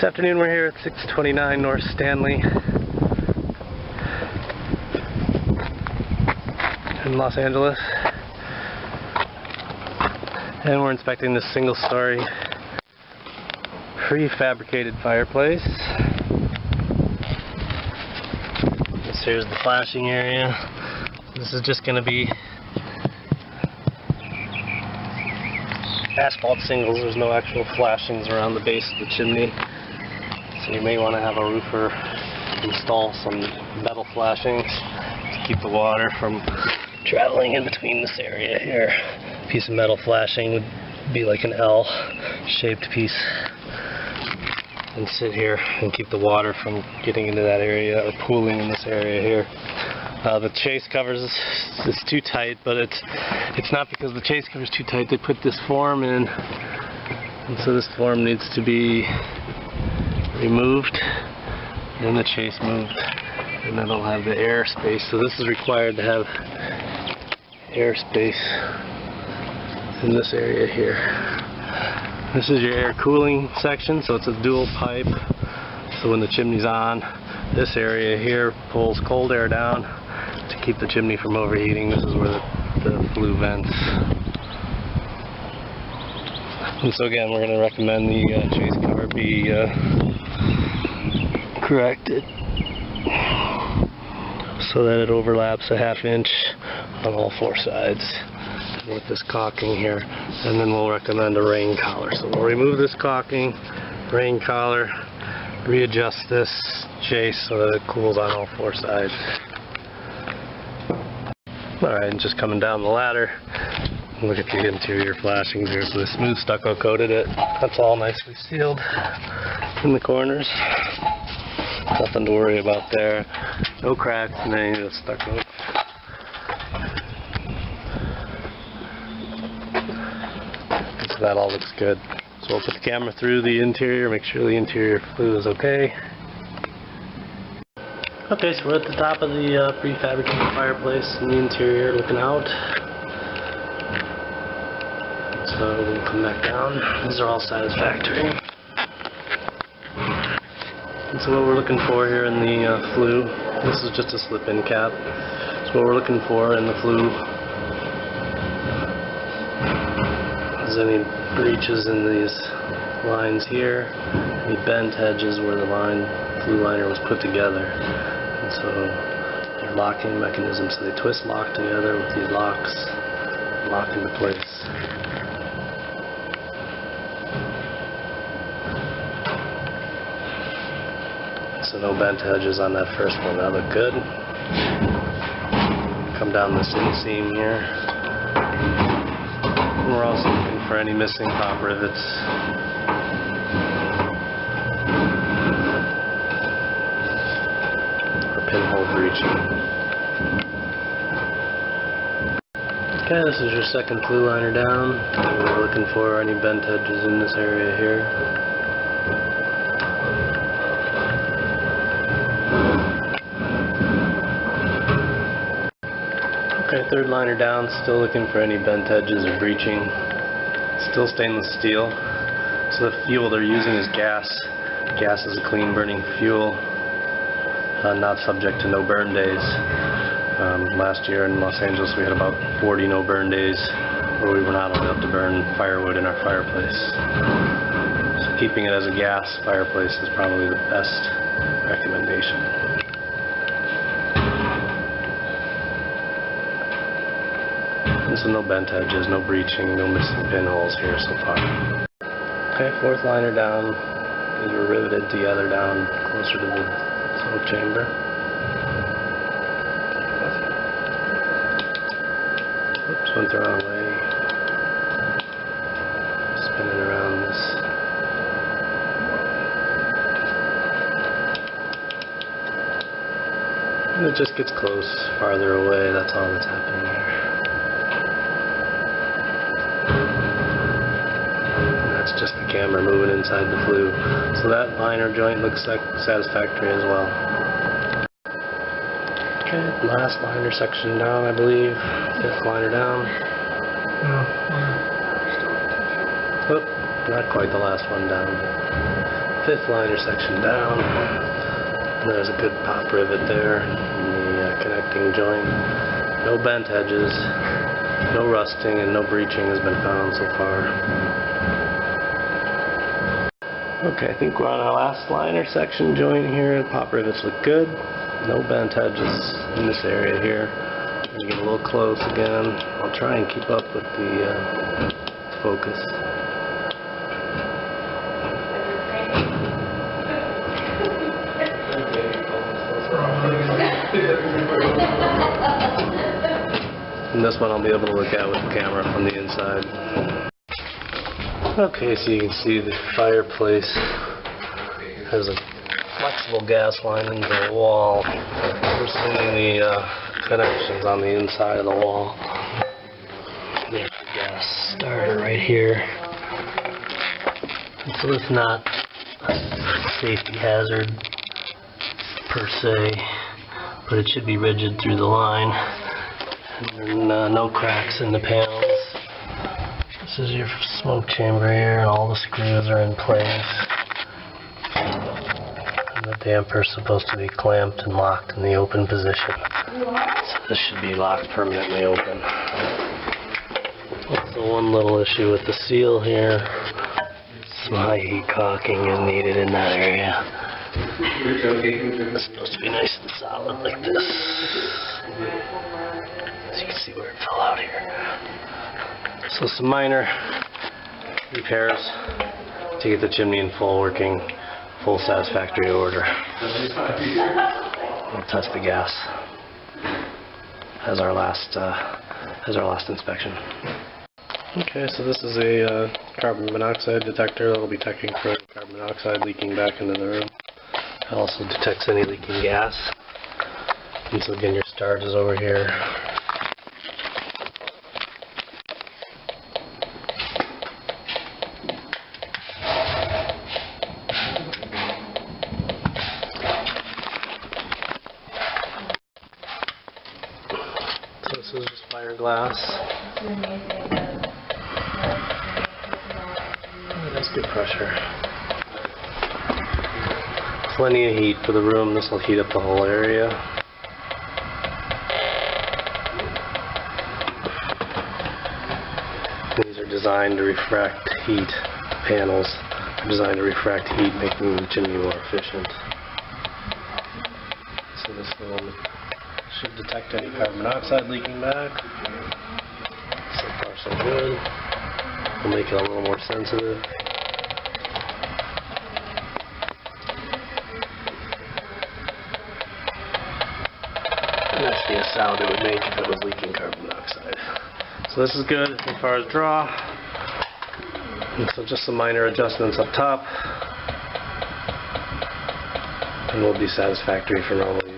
This afternoon we're here at 629 North Stanley in Los Angeles, and we're inspecting this single-story prefabricated fireplace. This here's the flashing area. This is just going to be asphalt shingles. There's no actual flashings around the base of the chimney, so you may want to have a roofer install some metal flashings to keep the water from traveling in between this area here. A piece of metal flashing would be like an L-shaped piece and sit here and keep the water from getting into that area or pooling in this area here. The chase covers is too tight, but it's not because the chase cover is too tight. They put this form in, and so this form needs to be removed and the chase moved, and then it'll have the air space. So this is required to have air space in this area here. This is your air cooling section, so it's a dual pipe. So when the chimney's on, this area here pulls cold air down to keep the chimney from overheating. This is where the flue vents. And so again, we're going to recommend the chase cover be corrected so that it overlaps a ½ inch on all four sides with this caulking here. And then we'll recommend a rain collar. So we'll remove this caulking, rain collar, readjust this chase so that it cools on all four sides. Alright, and just coming down the ladder, look at the interior flashings here. So the smooth stucco coated it. That's all nicely sealed in the corners. Nothing to worry about there. No cracks in any of the stucco. So that all looks good. So we'll put the camera through the interior, make sure the interior flue is okay. Okay, so we're at the top of the prefabricated fireplace in the interior looking out. So we'll come back down. These are all satisfactory. And so what we're looking for here in the flue, this is just a slip-in cap. So what we're looking for in the flue is any breaches in these lines here, any bent edges where the flue liner was put together. And so they're locking mechanisms, so they twist lock together with these locks, lock into place. So no bent edges on that first one. That looked good. Come down this inseam here. And we're also looking for any missing top rivets. Or pinhole breaching. Okay, this is your second flue liner down. And we're looking for any bent edges in this area here. Okay, third liner down, still looking for any bent edges or breaching. Still stainless steel. So the fuel they're using is gas. Gas is a clean burning fuel, not subject to no burn days. Last year in Los Angeles we had about 40 no burn days where we were not allowed to burn firewood in our fireplace. So keeping it as a gas fireplace is probably the best recommendation. So no bent edges, no breaching, no missing pinholes here so far. Okay, fourth liner down. These were riveted together down closer to the smoke chamber. Oops, went the wrong way. Spinning around this. And it just gets close, farther away, that's all that's happening here. That's just the camera moving inside the flue. So that liner joint looks satisfactory as well. Okay, last liner section down, I believe. Fifth liner down. Oh, not quite the last one down. 5th liner section down. And there's a good pop rivet there in the connecting joint. No bent edges, no rusting, and no breaching has been found so far. Okay, I think we're on our last liner section joint here. Pop rivets look good. No bent edges in this area here. I'm going to get a little close again. I'll try and keep up with the focus. And this one I'll be able to look at with the camera from the inside. Okay, so you can see the fireplace has a flexible gas line into the wall. We're seeing the connections on the inside of the wall. There's the gas starter right here. And so it's not a safety hazard per se, but it should be rigid through the line. And then no cracks in the panels. This is your smoke chamber here, and all the screws are in place. And the damper is supposed to be clamped and locked in the open position. So this should be locked permanently open. That's the one little issue with the seal here. Some high heat caulking is needed in that area. It's supposed to be nice and solid like this. So you can see where it fell out here. So some minor repairs to get the chimney in full working, full satisfactory order. We'll test the gas as our last inspection. Okay, so this is a carbon monoxide detector that will be detecting for carbon monoxide leaking back into the room. It also detects any leaking gas. And so again, your start is over here. So this is just fiberglass. That's good pressure. Plenty of heat for the room. This will heat up the whole area. These are designed to refract heat. Panels are designed to refract heat, making the chimney more efficient. So this will should detect any carbon monoxide leaking back. So far so good. We'll make it a little more sensitive. And that's the sound it would make if it was leaking carbon monoxide. So this is good as far as draw. And so just some minor adjustments up top, and we'll be satisfactory for normal